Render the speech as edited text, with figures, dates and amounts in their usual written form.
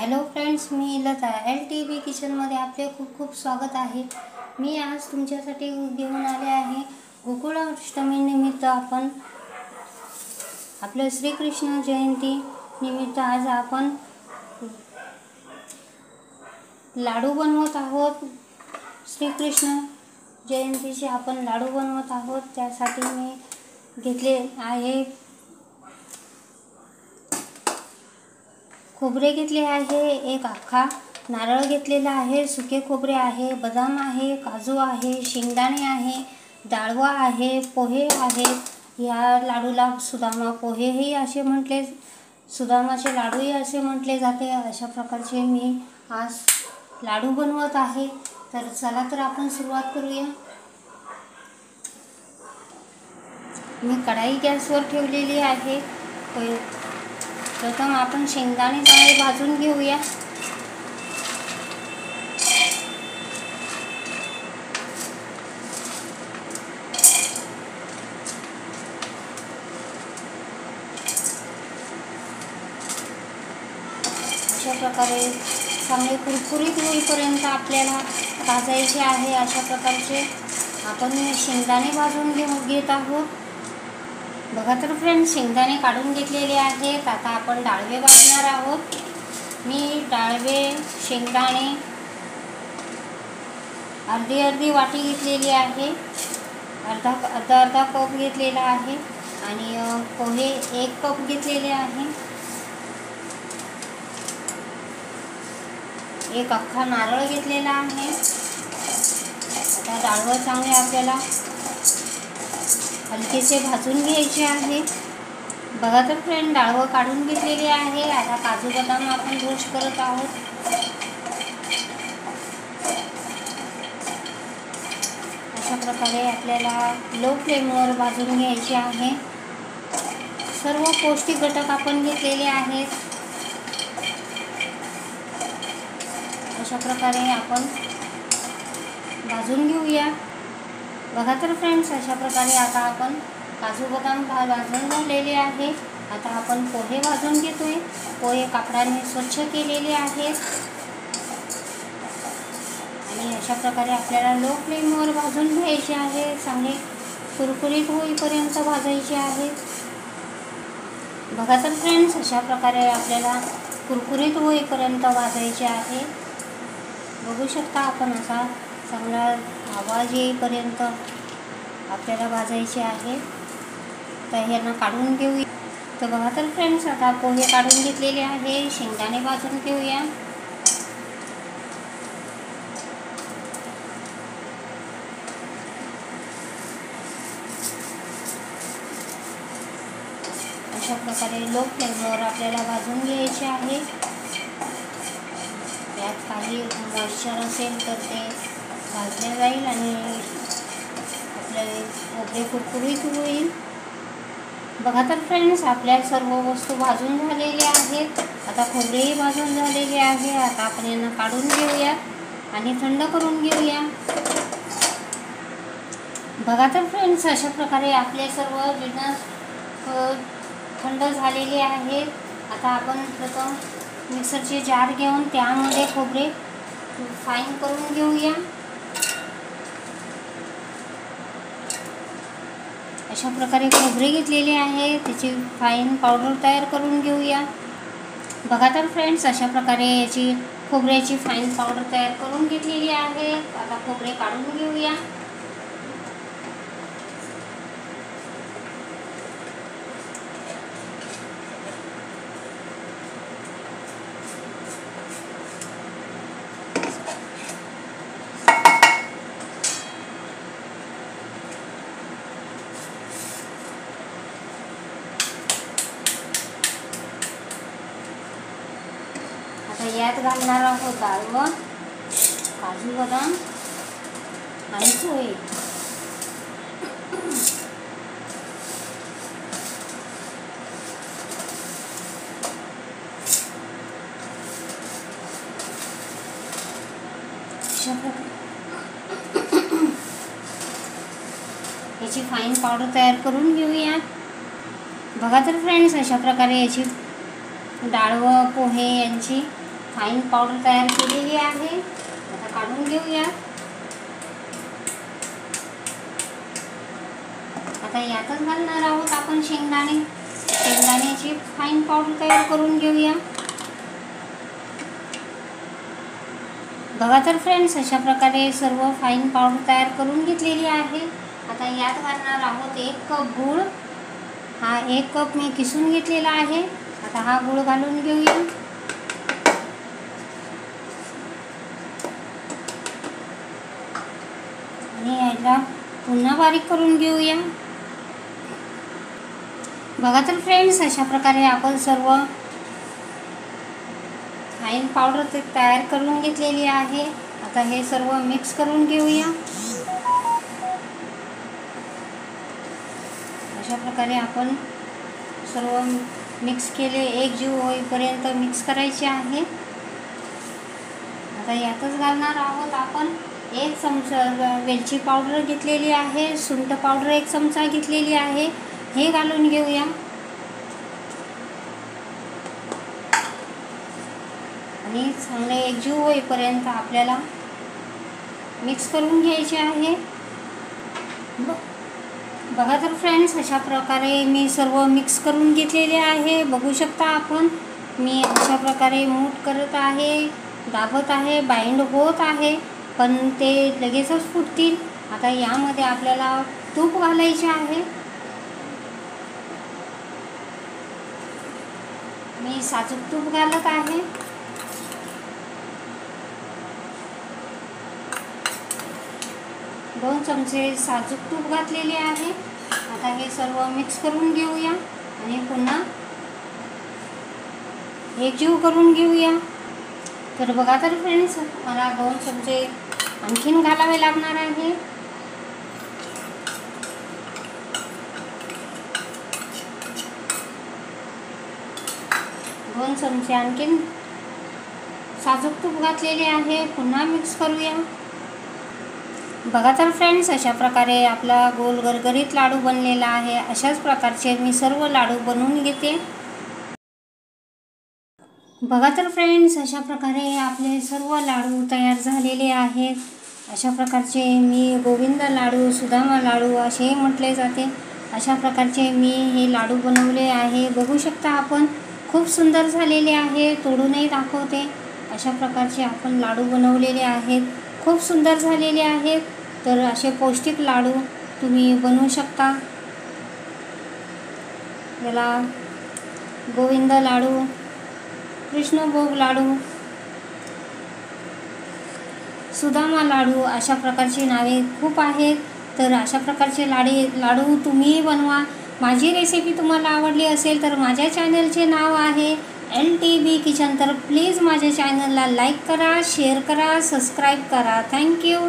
Hello friends, मी Lata LTV किचनमध्ये आपले खूप खूप स्वागत आहे। मी आज तुमच्यासाठी घेऊन आले आहे गोकुळाष्टमी निमित्त आपण आपल्या श्रीकृष्ण जयंती निमित्त आज आपण लाडू बनवत आहोत। श्रीकृष्ण जयंतीचे आपण लाडू बनवत आहोत। त्यासाठी मी घेतले आहे खोबरे घेतले आहे, एक अख्खा नारळ घेतलेला आहे, सुके खोबरे आहे, बदाम आहे, काजू आहे, शेंगदाणे आहे, डाळवा आहे, पोहे आहेत। या लाडूला सुदामा पोहेही असे म्हटले, सुदामाचे लाडूही असे म्हटले जाते। अशा प्रकारचे मी आज लाडू बनवत आहे। तर चला तर आपण सुरुवात करूया। मी कढाई गॅसवर ठेवलेली आहे। प्रथम आपण शेंगदाणे चांगले भाजून घेऊया। अशा प्रकारे चांगले कुरकुरीत होईपर्यंत आपल्याला भाजायचे आहे। अशा प्रकारचे आपण शेंगदाणे भाजून घेत आहोत। बघा तर फ्रेंड्स, शेंगदाणे काढून घेतलेले आहेत। आता आपण डाळवे भाजणार आहोत। मी डाळवे शेंगदाणे अर्धी वाटी घेतलेली आहे, अर्धा कप घेतलेला आहे आणि पोहे 1 कप घेतलेले आहे। एक अख्खा नारळ घेतलेला आहे। आता डाळवं चांगले आपल्याला हलकेसे भाजून घ्यायचे आहे। बघा तर फ्रेंड, डाळवं काढून घेतलेली आहे। आता काजू बदाम आपण रोस्ट करत आहोत। अशा प्रकारे आपल्याला लो फ्लेमवर भाजून घ्यायचे आहे। सर्व पौष्टिक घटक आपण घेतलेले आहेत। अशा प्रकारे आपण भाजून घेऊया। बघा तर फ्रेंड्स, अशा प्रकारे आता आपण काजू बदाम भाजून झालेले आहे। आता आपण पोहे भाजून घेतोय। पोहे कापडाने स्वच्छ केलेले आहेत आणि अशा प्रकारे आपल्याला लो फ्लेमवर भाजून घ्यायचे आहे। चांगले कुरकुरीत होईपर्यंत भाजायचे आहे। बघा तर फ्रेंड्स, अशा प्रकारे आपल्याला कुरकुरीत होईपर्यंत भाजायचे आहे। बघू शकता आपण, असा चांगला आवाज येईपर्यंत आपल्याला भाजायचे आहे। तर ह्यांना काढून घेऊया। तर बघा तर फ्रेंड्स, आता पोहे काढून घेतलेले आहे। शेंगदाणे भाजून घेऊया। अशा प्रकारे लो फ्लेमवर आपल्याला भाजून घ्यायचे आहे। त्यात काही मॉइश्चर असेल तर ते भाजले जाईल आणि आपले खोबरे कुरकुरीत होईल। बघा तर फ्रेंड्स, आपल्या सर्व वस्तू भाजून झालेल्या आहेत। आता खोबरेही भाजून झालेले आहे। आता आपण यांना काढून घेऊया आणि थंड करून घेऊया। बघा तर फ्रेंड्स, अशा प्रकारे आपले सर्व जिन्नस थंड झालेले आहेत। आता आपण प्रथम मिक्सरचे जार घेऊन त्यामध्ये खोबरे फाईन करून घेऊया। अशा प्रकारे खोबरे घेतलेले आहे, त्याची फाईन पावडर तयार करून घेऊया। बघा तर फ्रेंड्स, अशा प्रकारे याची खोबऱ्याची फाईन पावडर तयार करून घेतलेली आहे। आता खोबरे काढून घेऊया। आता यात घालणार आहोत डाळवं, काजू बदाम आणि पोहे। याची फाईन पावडर तयार करून घेऊया। बघा तर फ्रेंड्स, अशा प्रकारे याची डाळ व पोहे यांची फाईन पावडर तयार केलेली आहे. आता काढून घेऊया. आता यातच घालणार आहोत आपण शेंगदाण्याची फाईन पावडर तयार करून घेऊया. बघा तर फ्रेंड्स, अशा प्रकारे सर्व फाईन पावडर तयार करून घेतलेली आहे. आता यात घालणार आहोत 1 कप गूळ. हा 1 कप मी किसून घेतलेला आहे. आता हा गूळ घालून घेऊया. आणि याला पुन्हा बारीक करून घेऊया. बघा तर फ्रेंड्स, अशा प्रकारे आपण सर्व फाईन पावडर तयार करून घेतलेली आहे. आता हे सर्व मिक्स करून घेऊया. अशा प्रकारे आपण सर्व मिक्स केले, एकजीव होईपर्यंत मिक्स करायचे आहे. आता यातच घालणार आहोत आपण 1 चमचा वेलची पावडर घेतलेली आहे. सुंठ पावडर 1 चमचा घेतलेली आहे. हे घालून घेऊया. आणि चांगले एकजीव होईपर्यंत आपल्याला मिक्स करून घ्यायचे आहे. बघा तर फ्रेंड्स, अशा प्रकारे मी सर्व मिक्स करून घेतलेले आहे. बघू शकता आपण, मी अशा प्रकारे मूठ करत आहे, दाबत आहे, बाइंड होत आहे, पण ते लगेचच फुटतील. आता यामध्ये आपल्याला तूप घालायचे आहे. मी साजूक तूप घालत आहे. दोन चमचे साजूक तूप घातलेले आहे. आता हे सर्व मिक्स करून घेऊया आणि पुन्हा एकजीव करून घेऊया. तर बघा तर फ्रेंड्स, मला 2 चमचे आणखीन घालावे लागणार आहे. 2 चमचे आणखीन साजूक तूप घातलेले आहे. पुन्हा मिक्स करूया. बघा तर फ्रेंड्स, अशा प्रकारे आपला गोल गरगरीत लाडू बनलेला आहे. अशाच प्रकारचे मी सर्व लाडू बनवून घेते. बघा तर फ्रेंड्स, अशा प्रकारे आपले सर्व लाडू तयार झालेले आहेत. अशा प्रकारचे मी गोविंद लाडू, सुदामा लाडू असे म्हटले जाते. अशा प्रकारचे मी हे लाडू बनवले आहे. बघू शकता आपण, खूप सुंदर झालेले आहे. तोडूनही दाखवते. अशा प्रकारचे आपण लाडू बनवलेले आहेत. खूप सुंदर झालेले आहेत. तर असे पौष्टिक लाडू तुम्ही बनवू शकता. याला गोविंद लाडू, कृष्णभोग लाडू, सुदामा लाडू अशा प्रकारची नावे खूप आहेत. तर अशा प्रकारचे लाडू तुम्हीही बनवा. माझी रेसिपी तुम्हाला आवडली असेल तर माझ्या चॅनलचे नाव आहे LTB किचन. तर प्लीज माझ्या चॅनलला लाईक करा, शेअर करा, सबस्क्राईब करा. थँक्यू.